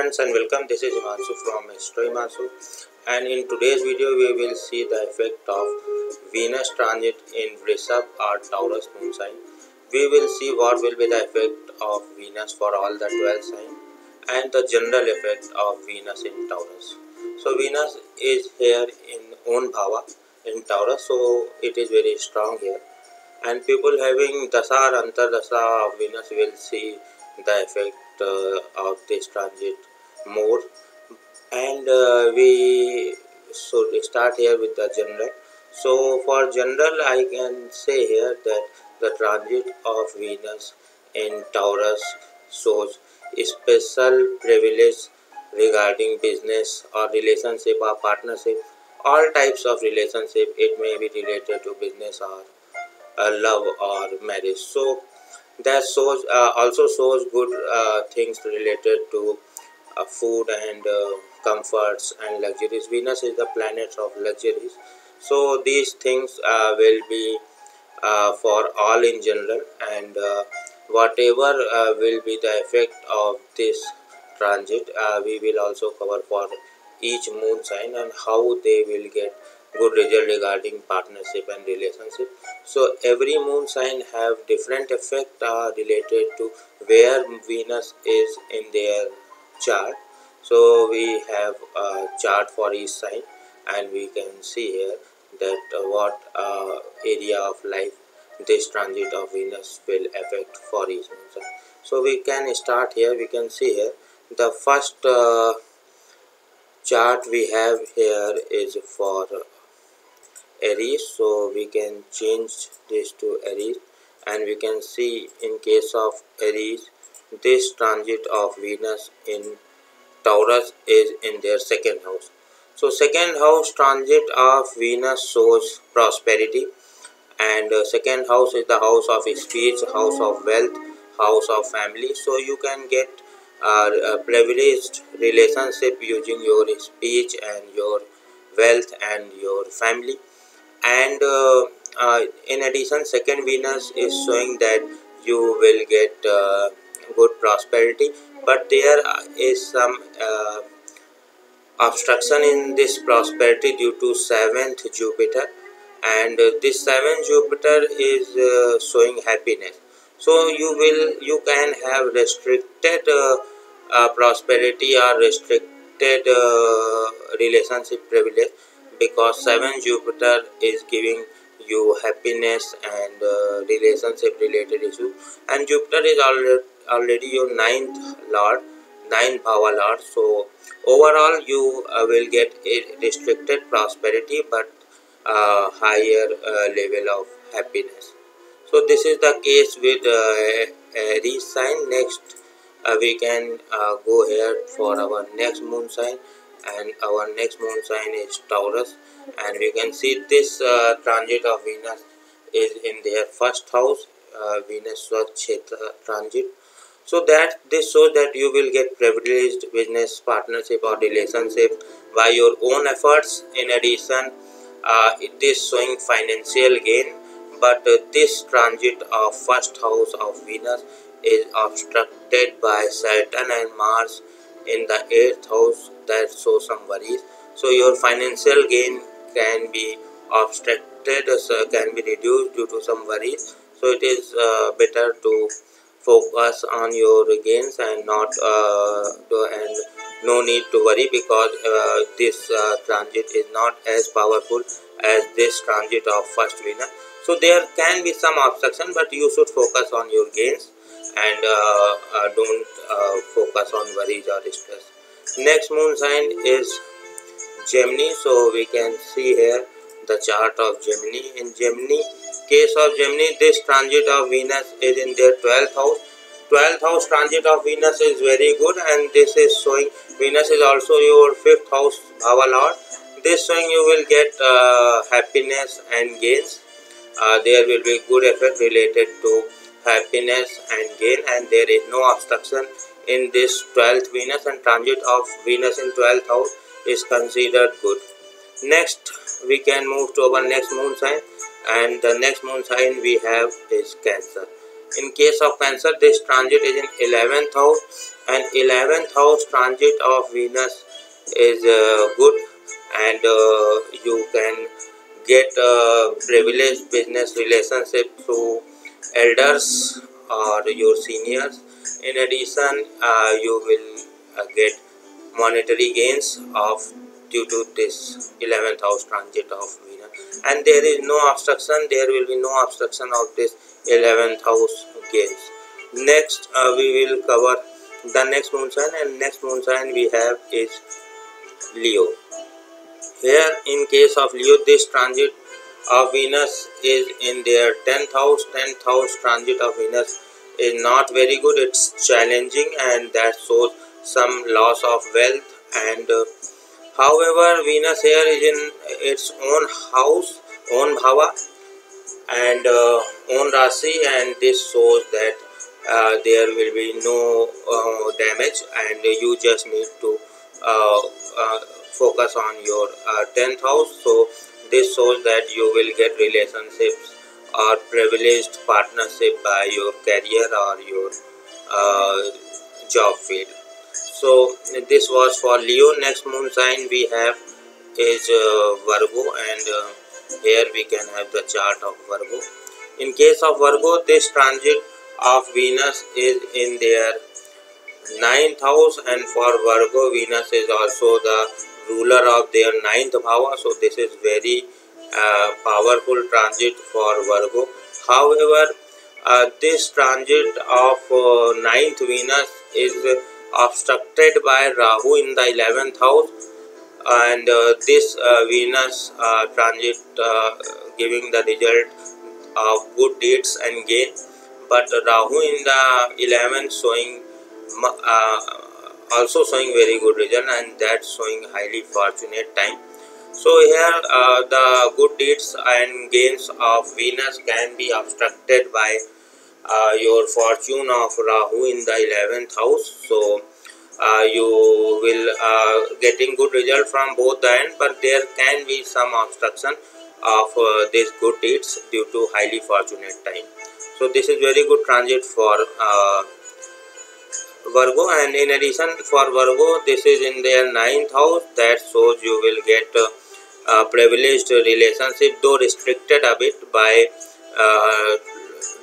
friends and welcome. This is Himanshu from Astro Himanshu, and in today's video we will see the effect of Venus transit in Vrishabha or Taurus moon sign. We will see what will be the effect of Venus for all the 12 signs and the general effect of Venus in Taurus. So Venus is here in own bhava in Taurus, so it is very strong here, and people having dasa or antar dasa of Venus will see the effect of this transit more. And we should start here with the general. So for general I can say here that the transit of Venus in Taurus shows special privilege regarding business or relationship or partnership, all types of relationship. It may be related to business or love or marriage. So that shows also shows good things related to food and comforts and luxuries. Venus is the planet of luxuries, so these things will be for all in general, and whatever will be the effect of this transit, we will also cover for each moon sign and how they will get good result regarding partnership and relationship. So every moon sign have different effect related to where Venus is in their chart. So we have a chart for each sign, and we can see here that what area of life this transit of Venus will affect for each moon sign. So we can start here. We can see here the first chart we have here is for Aries. So we can change this to Aries, and we can see in case of Aries, this transit of Venus in Taurus is in their second house. So second house transit of Venus shows prosperity, and second house is the house of speech, house of wealth, house of family. So you can get a privileged relationship using your speech and your wealth and your family. And in addition, second Venus is showing that you will get good prosperity, but there is some obstruction in this prosperity due to 7th Jupiter, and this 7th Jupiter is showing happiness. So you can have restricted prosperity or restricted relationship privilege, because 7th Jupiter is giving you happiness and relationship related issue, and Jupiter is already your ninth lord, ninth power lord. So overall you will get a restricted prosperity but higher level of happiness. So this is the case with Aries sign. Next we can go here for our next moon sign, and our next moon sign is Taurus, and we can see this transit of Venus is in their first house, Venus Kshetra transit. So that this shows that you will get privileged business partnership or relationship by your own efforts. In addition, it is showing financial gain, but this transit of first house of Venus is obstructed by Saturn and Mars in the 8th house. That shows some worries. So your financial gain can be obstructed, can be reduced due to some worries. So it is better to focus on your gains and not and no need to worry, because this transit is not as powerful as this transit of first Venus. So there can be some obstruction, but you should focus on your gains and don't focus on worries or stress. Next moon sign is Gemini. So we can see here the chart of Gemini. In Gemini, case of Gemini, this transit of Venus is in their 12th house. 12th house transit of Venus is very good, and this is showing Venus is also your 5th house bhava lord. This showing you will get happiness and gains. There will be good effect related to happiness and gain, and there is no obstruction in this 12th Venus, and transit of Venus in 12th house is considered good. Next we can move to our next moon sign, and the next moon sign we have is Cancer. In case of Cancer, this transit is in 11th house, and 11th house transit of Venus is good, and you can get privileged business relationship through elders or your seniors. In addition, you will get monetary gains of due to this 11th house transit of Venus, and there is no obstruction. There will be no obstruction of this 11th house gains. Next, we will cover the next moon sign, and next moon sign we have is Leo. Here, in case of Leo, this transit of Venus is in their 10th house. 10th house transit of Venus is not very good. It's challenging, and that shows some loss of wealth. And however, Venus here is in its own house, own bhava, and own Rasi, and this shows that there will be no damage, and you just need to uh, uh, focus on your 10th house. So this shows that you will get relationships or privileged partnership by your career or your uh, job field. So this was for Leo. Next moon sign we have is Virgo, and here we can have the chart of Virgo. In case of Virgo, this transit of Venus is in their 9th house, and for Virgo, Venus is also the ruler of their 9th bhava. So this is very powerful transit for Virgo. However, this transit of 9th Venus is obstructed by Rahu in the 11th house, and this Venus transit giving the result of good deeds and gain, but Rahu in the 11th showing uh, also showing very good result, and that's showing highly fortunate time. So here the good deeds and gains of Venus can be obstructed by your fortune of Rahu in the 11th house. So you will getting good result from both the end, but there can be some obstruction of these good deeds due to highly fortunate time. So this is very good transit for Virgo, and in addition for Virgo, this is in their 9th house. That shows you will get privileged relationship, though restricted a bit by uh,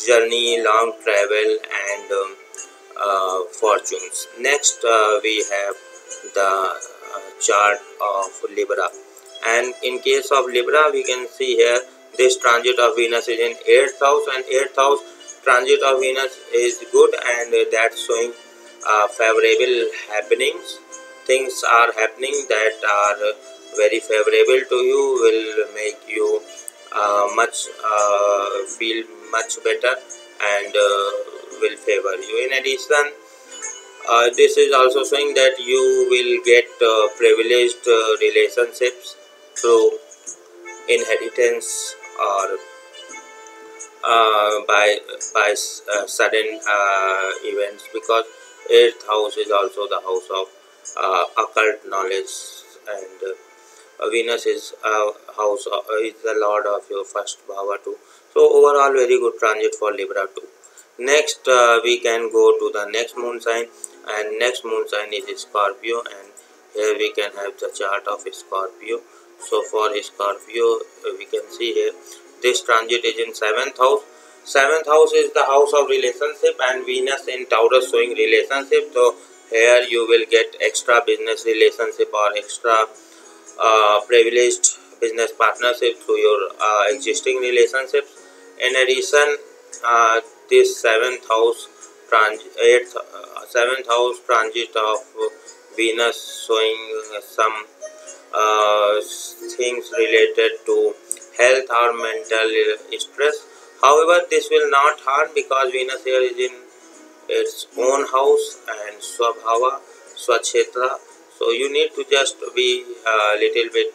journey, long travel, and fortunes. Next, we have the chart of Libra, and in case of Libra, we can see here this transit of Venus is in 8th house, and 8th house transit of Venus is good, and that's showing favorable happenings. Things are happening that are very favorable to you, will make you much feel much better, and will favor you. In addition, this is also showing that you will get privileged relationships through inheritance or sudden events, because 8th house is also the house of occult knowledge, and Venus is is the lord of your first bhava too. So overall, very good transit for Libra too. Next, we can go to the next moon sign, and next moon sign is Scorpio, and here we can have the chart of Scorpio. So for Scorpio, we can see here this transit is in 7th house. 7th house is the house of relationship, and Venus in Taurus showing relationship. So here you will get extra business relationship or extra privileged business partnership through your existing relationships. In addition, this 7th house transit, 7th house transit of Venus showing some uh, things related to health or mental stress. However, this will not harm because Venus here is in its own house and Swabhava, Swakshetra. So you need to just be a little bit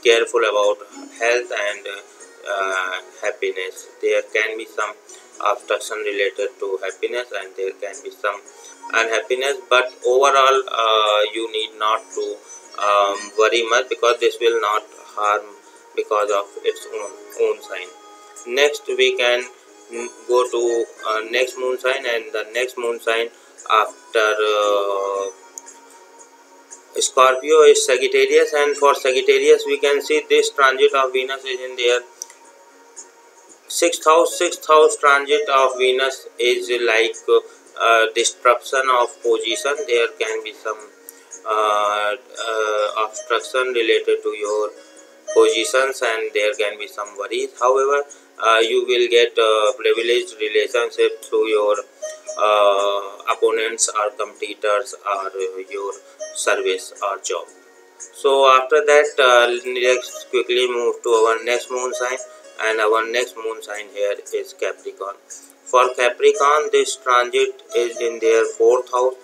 careful about health and happiness. There can be some obstruction related to happiness, and there can be some unhappiness, but overall you need not to worry much, because this will not harm because of its own sign. Next, we can go to next moon sign, and the next moon sign after Scorpio is Sagittarius. And for Sagittarius we can see this transit of Venus is in their sixth house. Sixth house transit of Venus is like disruption of position. There can be some obstruction related to your positions, and there can be some worries. However, you will get a privileged relationship through your opponents or competitors or your service or job. So after that, let's quickly move to our next moon sign, and our next moon sign here is Capricorn. For Capricorn, this transit is in their fourth house,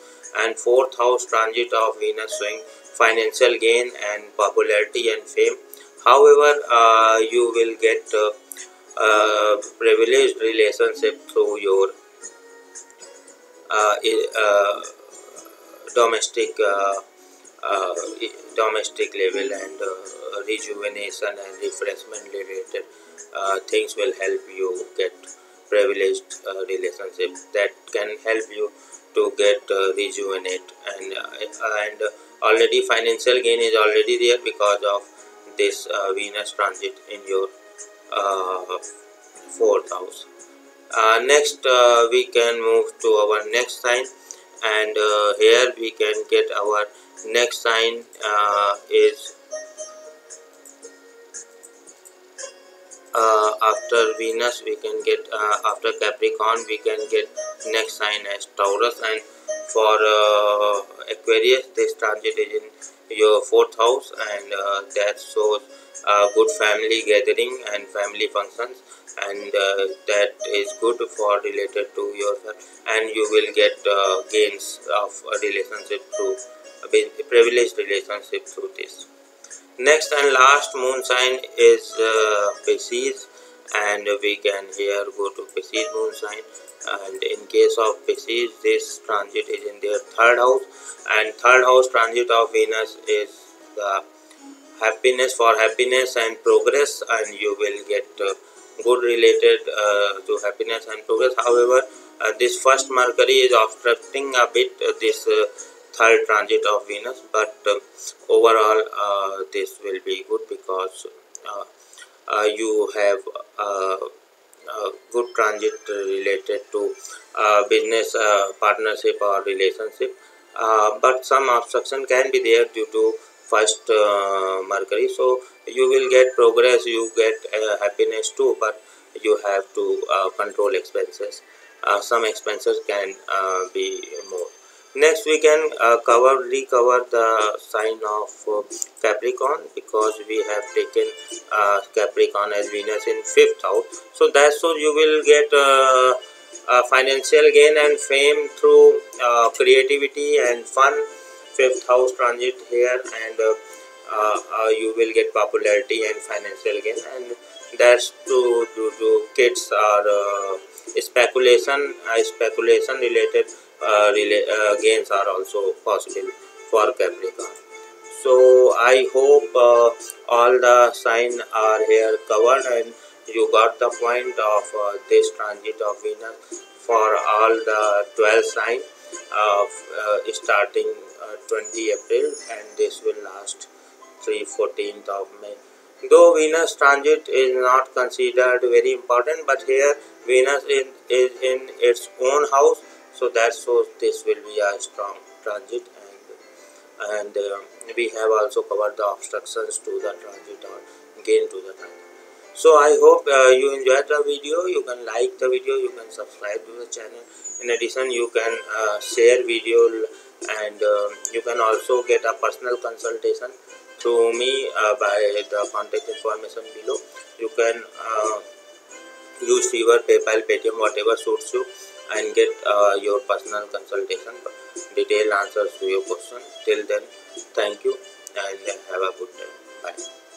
and fourth house transit of Venus showing financial gain and popularity and fame. However, you will get privileged relationship through your uh, uh, domestic uh, domestic level, and rejuvenation and refreshment related things will help you get privileged relationship that can help you to get rejuvenate, and already financial gain is already there because of this Venus transit in your uh, fourth house. Next, we can move to our next sign, and here we can get our next sign is after Venus. We can get after Capricorn we can get next sign as Taurus, and for Aquarius this transit is in your fourth house, and that shows good family gathering and family functions, and that is good for related to your, and you will get gains of a relationship through a privileged relationship through this. Next and last moon sign is Pisces, and we can here go to Pisces moon sign. And in case of Pisces, this transit is in their third house, and third house transit of Venus is the happiness, for happiness and progress, and you will get good related to happiness and progress. However, this first Mercury is obstructing a bit this third transit of Venus, but overall this will be good because you have good transit related to business partnership or relationship, but some obstruction can be there due to first Mercury. So you will get progress, you get happiness too, but you have to control expenses. Some expenses can be more. Next we can recover the sign of Capricorn, because we have taken Capricorn as Venus in fifth house. So that's so you will get financial gain and fame through creativity and fun. Fifth house transit here, and you will get popularity and financial gain, and that's to kids or speculation related gains are also possible for Capricorn. So I hope all the signs are here covered, and you got the point of this transit of Venus for all the 12 signs of starting 20 April, and this will last 14th of May. Though Venus transit is not considered very important, but here Venus is in its own house, so that shows this will be a strong transit, and we have also covered the obstructions to the transit or gain to the transit. So I hope you enjoyed the video. You can like the video, you can subscribe to the channel. In addition, you can share video, and you can also get a personal consultation through me by the contact information below. You can use your PayPal, Paytm, whatever suits you, and get your personal consultation, detailed answers to your question. Till then, thank you and have a good day. Bye.